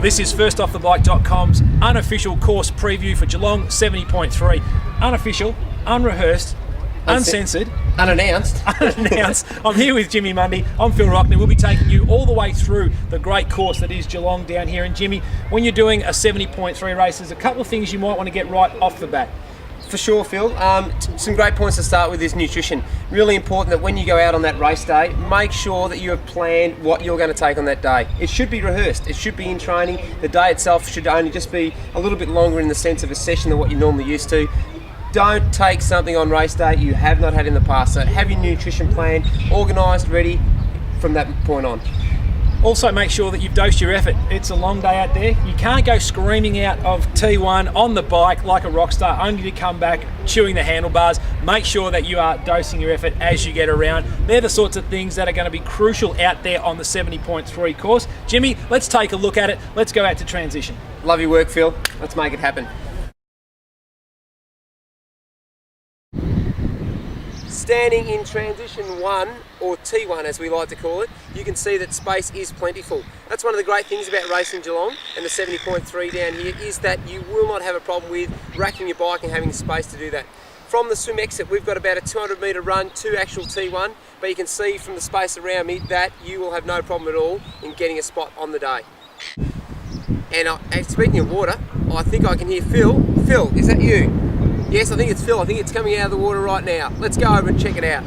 Well, this is firstoffthebike.com's unofficial course preview for Geelong 70.3. Unofficial, unrehearsed, uncensored, unannounced. I'm here with Jimmy Mundy. I'm Phil Rockney. We'll be taking you all the way through the great course that is Geelong down here. And Jimmy, when you're doing a 70.3 race, there's a couple of things you might want to get right off the bat. For sure, Phil. Some great points to start with is nutrition. Really important that when you go out on that race day, make sure that you have planned what you're going to take on that day. It should be rehearsed. It should be in training. The day itself should only just be a little bit longer in the sense of a session than what you're normally used to. Don't take something on race day you have not had in the past. So have your nutrition plan organised, ready from that point on. Also, make sure that you've dosed your effort. It's a long day out there. You can't go screaming out of T1 on the bike like a rock star only to come back chewing the handlebars. Make sure that you are dosing your effort as you get around. They're the sorts of things that are going to be crucial out there on the 70.3 course. Jimmy, let's take a look at it. Let's go out to transition. Love your work, Phil. Let's make it happen. Standing in transition 1, or T1 as we like to call it, you can see that space is plentiful. That's one of the great things about racing Geelong and the 70.3 down here is that you will not have a problem with racking your bike and having the space to do that. From the swim exit, we've got about a 200 metre run to actual T1, but you can see from the space around me that you will have no problem at all in getting a spot on the day. And speaking of water, I think I can hear Phil. Phil, is that you? Yes, I think it's Phil. I think it's coming out of the water right now. Let's go over and check it out.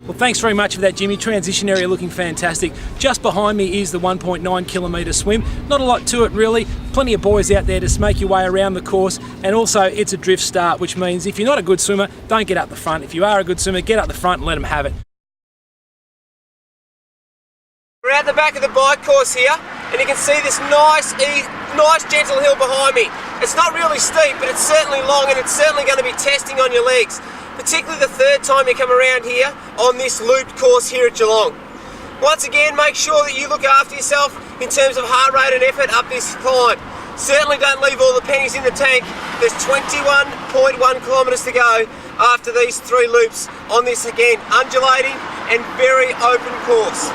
Well, thanks very much for that, Jimmy. Transition area looking fantastic. Just behind me is the 1.9 kilometre swim. Not a lot to it really. Plenty of boys out there to make your way around the course. And also it's a drift start, which means if you're not a good swimmer, don't get up the front. If you are a good swimmer, get up the front and let them have it. We're at the back of the bike course here, and you can see this nice gentle hill behind me. It's not really steep, but it's certainly long, and it's certainly going to be testing on your legs. Particularly the third time you come around here on this looped course here at Geelong. Once again, make sure that you look after yourself in terms of heart rate and effort up this climb. Certainly don't leave all the pennies in the tank. There's 21.1 kilometres to go after these 3 loops on this, again, undulating and very open course.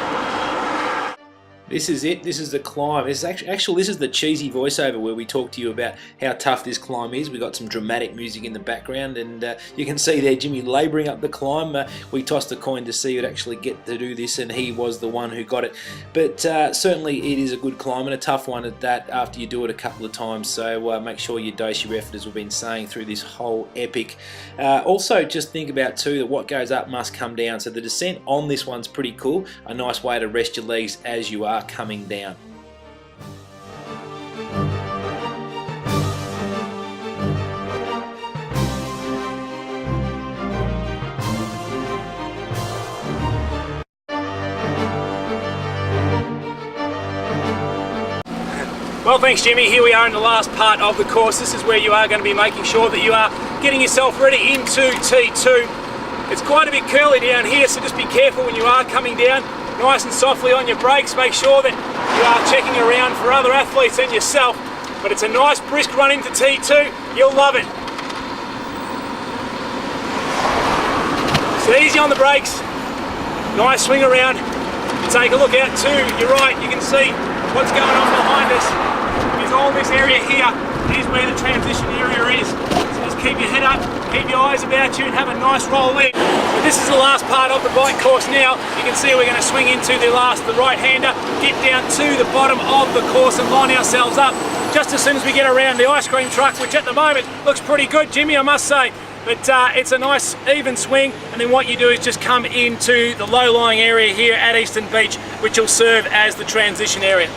This is it. This is the climb. This is the cheesy voiceover where we talk to you about how tough this climb is. We've got some dramatic music in the background, and you can see there Jimmy labouring up the climb. We tossed a coin to see who'd actually get to do this, and he was the one who got it. But certainly it is a good climb, and a tough one at that after you do it a couple of times. So make sure you dose your effort, as we've been saying through this whole epic. Also, just think about too that what goes up must come down. So the descent on this one's pretty cool. A nice way to rest your legs as you are coming down. Well, thanks Jimmy. Here we are in the last part of the course. This is where you are going to be making sure that you are getting yourself ready into T2. It's quite a bit curly down here, so just be careful when you are coming down. Nice and softly on your brakes. Make sure that you are checking around for other athletes and yourself. But it's a nice brisk run into T2. You'll love it. So easy on the brakes. Nice swing around. Take a look out to your right. You can see what's going on behind us. Is all this area here is where the transition area is. So just keep your head up, keep your eyes about you, and have a nice roll in. But this is the last part of the bike course now. You can see we're going to swing into the right-hander, get down to the bottom of the course and line ourselves up just as soon as we get around the ice cream truck, which at the moment looks pretty good, Jimmy, I must say. But it's a nice even swing, and then what you do is just come into the low-lying area here at Eastern Beach, which will serve as the transition area.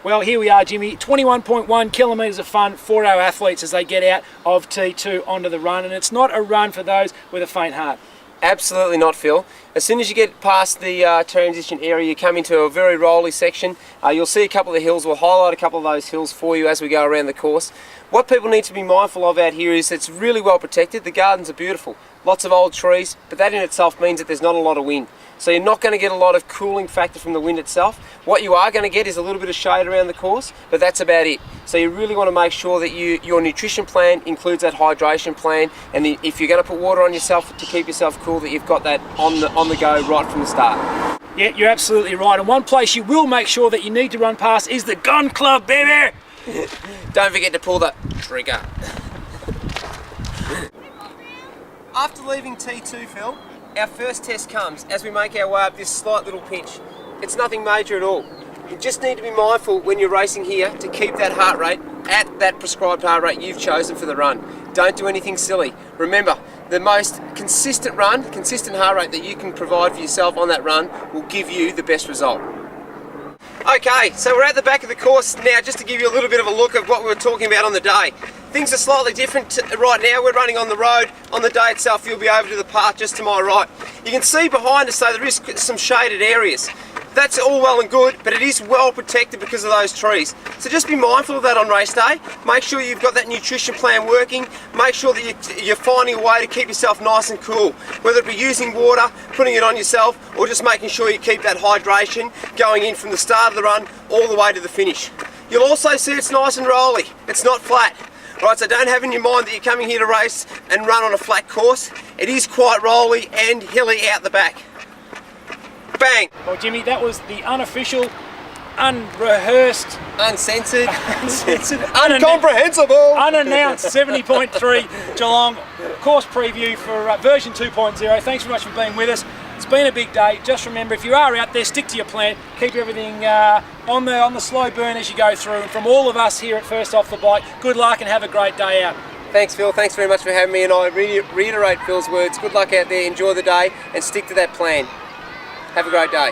Well, here we are, Jimmy. 21.1 kilometres of fun for our athletes as they get out of T2 onto the run. And it's not a run for those with a faint heart. Absolutely not, Phil. As soon as you get past the transition area, you come into a very rolly section. You'll see a couple of the hills. We'll highlight a couple of those hills for you as we go around the course. What people need to be mindful of out here is it's really well protected. The gardens are beautiful. Lots of old trees, but that in itself means that there's not a lot of wind. So you're not going to get a lot of cooling factor from the wind itself. What you are going to get is a little bit of shade around the course, but that's about it. So you really want to make sure that your nutrition plan includes that hydration plan, and if you're going to put water on yourself to keep yourself cool, that you've got that on the go right from the start. Yeah, you're absolutely right. And one place you will make sure that you need to run past is the gun club, baby! Don't forget to pull the trigger. After leaving T2, Phil, our first test comes as we make our way up this slight little pinch. It's nothing major at all. You just need to be mindful when you're racing here to keep that heart rate at that prescribed heart rate you've chosen for the run. Don't do anything silly. Remember, the most consistent run, consistent heart rate that you can provide for yourself on that run will give you the best result. Okay, so we're at the back of the course now, just to give you a little bit of a look at what we were talking about on the day. Things are slightly different right now. We're running on the road. On the day itself, you'll be over to the path just to my right. You can see behind us, though, there is some shaded areas. That's all well and good, but it is well protected because of those trees. So just be mindful of that on race day. Make sure you've got that nutrition plan working. Make sure that you're finding a way to keep yourself nice and cool. Whether it be using water, putting it on yourself, or just making sure you keep that hydration going in from the start of the run all the way to the finish. You'll also see it's nice and rolly. It's not flat. Right, so don't have in your mind that you're coming here to race and run on a flat course. It is quite rolly and hilly out the back. Bang! Well, Jimmy, that was the unofficial, unrehearsed, uncensored, incomprehensible, unannounced 70.3 Geelong course preview for version 2.0. Thanks very much for being with us. It's been a big day. Just remember, if you are out there, stick to your plan. Keep everything on the slow burn as you go through. And from all of us here at First Off the Bike, good luck and have a great day out. Thanks, Phil. Thanks very much for having me. And I reiterate Phil's words. Good luck out there. Enjoy the day and stick to that plan. Have a great day.